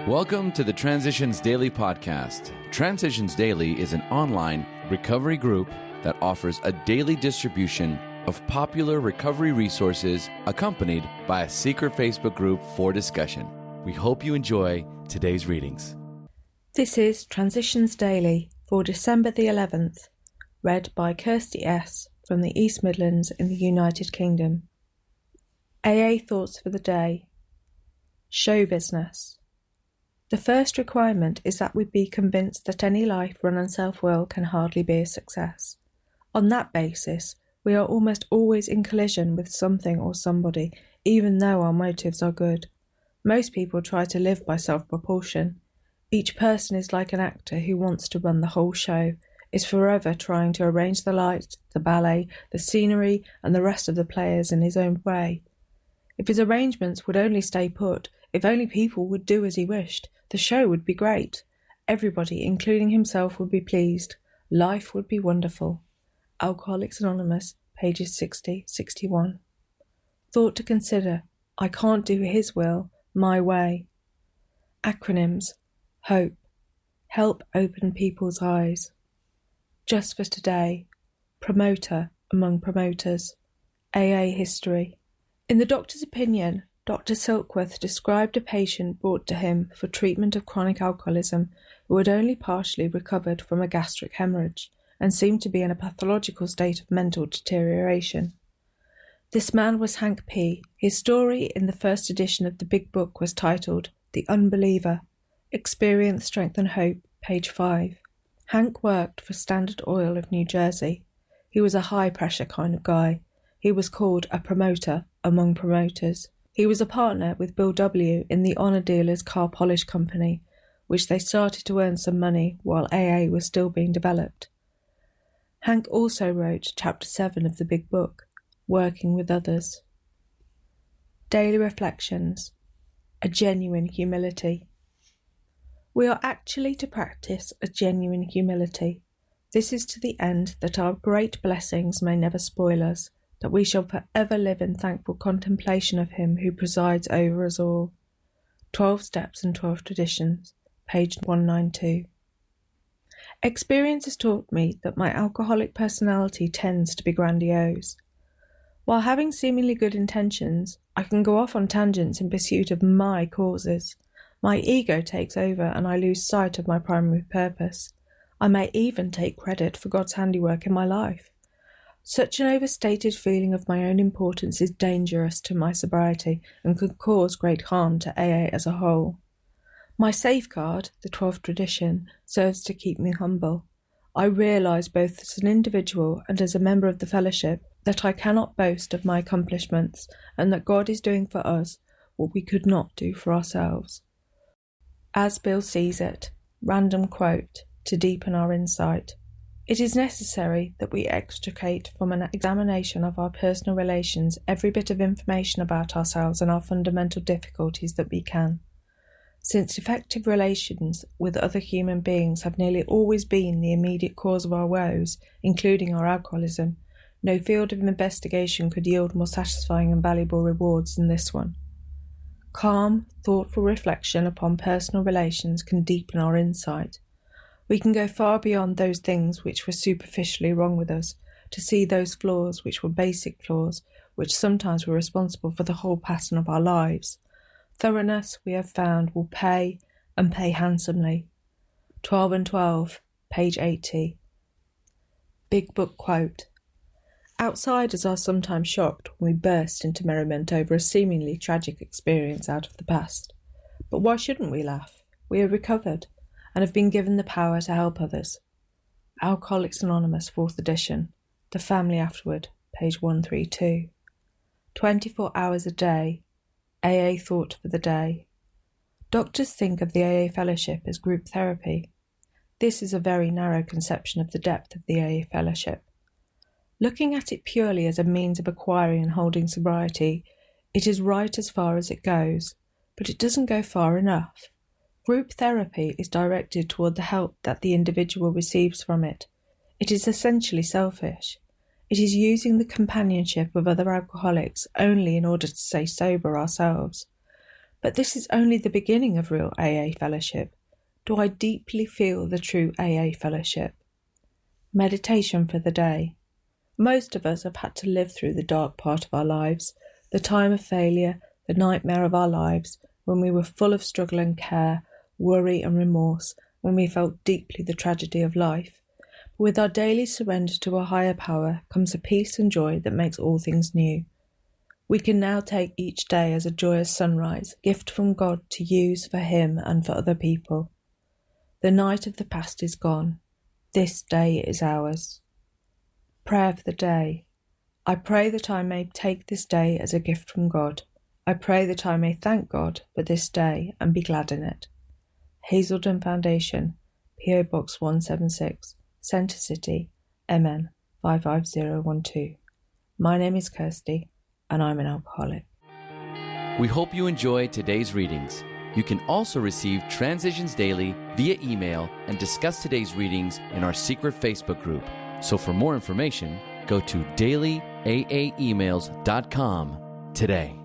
Welcome to the Transitions Daily podcast. Transitions Daily is an online recovery group that offers a daily distribution of popular recovery resources accompanied by a secret Facebook group for discussion. We hope you enjoy today's readings. This is Transitions Daily for December the 11th, read by Kirsty S. from the East Midlands in the United Kingdom. AA Thoughts for the Day. Show business. The first requirement is that we be convinced that any life run on self-will can hardly be a success. On that basis, we are almost always in collision with something or somebody, even though our motives are good. Most people try to live by self-propulsion. Each person is like an actor who wants to run the whole show, is forever trying to arrange the lights, the ballet, the scenery, and the rest of the players in his own way. If his arrangements would only stay put, if only people would do as he wished, the show would be great. Everybody, including himself, would be pleased. Life would be wonderful. Alcoholics Anonymous, pages 60-61. Thought to consider. I can't do his will, my way. Acronyms. HOPE. Help open people's eyes. Just for today. Promoter among promoters. AA history. In the doctor's opinion, Dr. Silkworth described a patient brought to him for treatment of chronic alcoholism who had only partially recovered from a gastric hemorrhage and seemed to be in a pathological state of mental deterioration. This man was Hank P. His story in the first edition of the Big Book was titled The Unbeliever, Experience, Strength and Hope, page 5. Hank worked for Standard Oil of New Jersey. He was a high-pressure kind of guy. He was called a promoter among promoters. He was a partner with Bill W. in the Honor Dealers Car Polish Company, which they started to earn some money while AA was still being developed. Hank also wrote Chapter 7 of the Big Book, Working with Others. Daily Reflections. A genuine humility. We are actually to practice a genuine humility. This is to the end that our great blessings may never spoil us, that we shall forever live in thankful contemplation of him who presides over us all. 12 Steps and 12 Traditions, page 192. Experience has taught me that my alcoholic personality tends to be grandiose. While having seemingly good intentions, I can go off on tangents in pursuit of my causes. My ego takes over and I lose sight of my primary purpose. I may even take credit for God's handiwork in my life. Such an overstated feeling of my own importance is dangerous to my sobriety and could cause great harm to AA as a whole. My safeguard, the 12th tradition, serves to keep me humble. I realise both as an individual and as a member of the fellowship that I cannot boast of my accomplishments and that God is doing for us what we could not do for ourselves. As Bill sees it, random quote, to deepen our insight. It is necessary that we extricate from an examination of our personal relations every bit of information about ourselves and our fundamental difficulties that we can. Since effective relations with other human beings have nearly always been the immediate cause of our woes, including our alcoholism, no field of investigation could yield more satisfying and valuable rewards than this one. Calm, thoughtful reflection upon personal relations can deepen our insight. We can go far beyond those things which were superficially wrong with us, to see those flaws which were basic flaws, which sometimes were responsible for the whole pattern of our lives. Thoroughness, we have found, will pay, and pay handsomely. 12 and 12, page 80. Big Book quote. Outsiders are sometimes shocked when we burst into merriment over a seemingly tragic experience out of the past. But why shouldn't we laugh? We are recovered and have been given the power to help others. Alcoholics Anonymous, 4th edition, The Family Afterward, page 132. 24 hours a day, AA Thought for the Day. Doctors think of the AA Fellowship as group therapy. This is a very narrow conception of the depth of the AA Fellowship. Looking at it purely as a means of acquiring and holding sobriety, it is right as far as it goes, but it doesn't go far enough. Group therapy is directed toward the help that the individual receives from it. It is essentially selfish. It is using the companionship of other alcoholics only in order to stay sober ourselves. But this is only the beginning of real AA fellowship. Do I deeply feel the true AA fellowship? Meditation for the day. Most of us have had to live through the dark part of our lives, the time of failure, the nightmare of our lives, when we were full of struggle and care, worry and remorse, when we felt deeply the tragedy of life. But with our daily surrender to a higher power comes a peace and joy that makes all things new. We can now take each day as a joyous sunrise, gift from God to use for Him and for other people. The night of the past is gone. This day is ours. Prayer for the day. I pray that I may take this day as a gift from God. I pray that I may thank God for this day and be glad in it. Hazelden Foundation, P.O. Box 176, Centre City, MN 55012. My name is Kirsty, and I'm an alcoholic. We hope you enjoyed today's readings. You can also receive Transitions Daily via email and discuss today's readings in our secret Facebook group. So for more information, go to dailyaaemails.com today.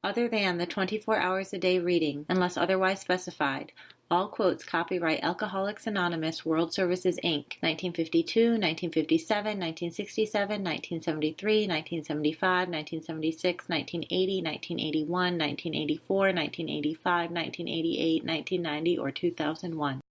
Other than the 24 hours a day reading, unless otherwise specified, all quotes copyright Alcoholics Anonymous World Services, Inc., 1952, 1957, 1967, 1973, 1975, 1976, 1980, 1981, 1984, 1985, 1988, 1990, or 2001.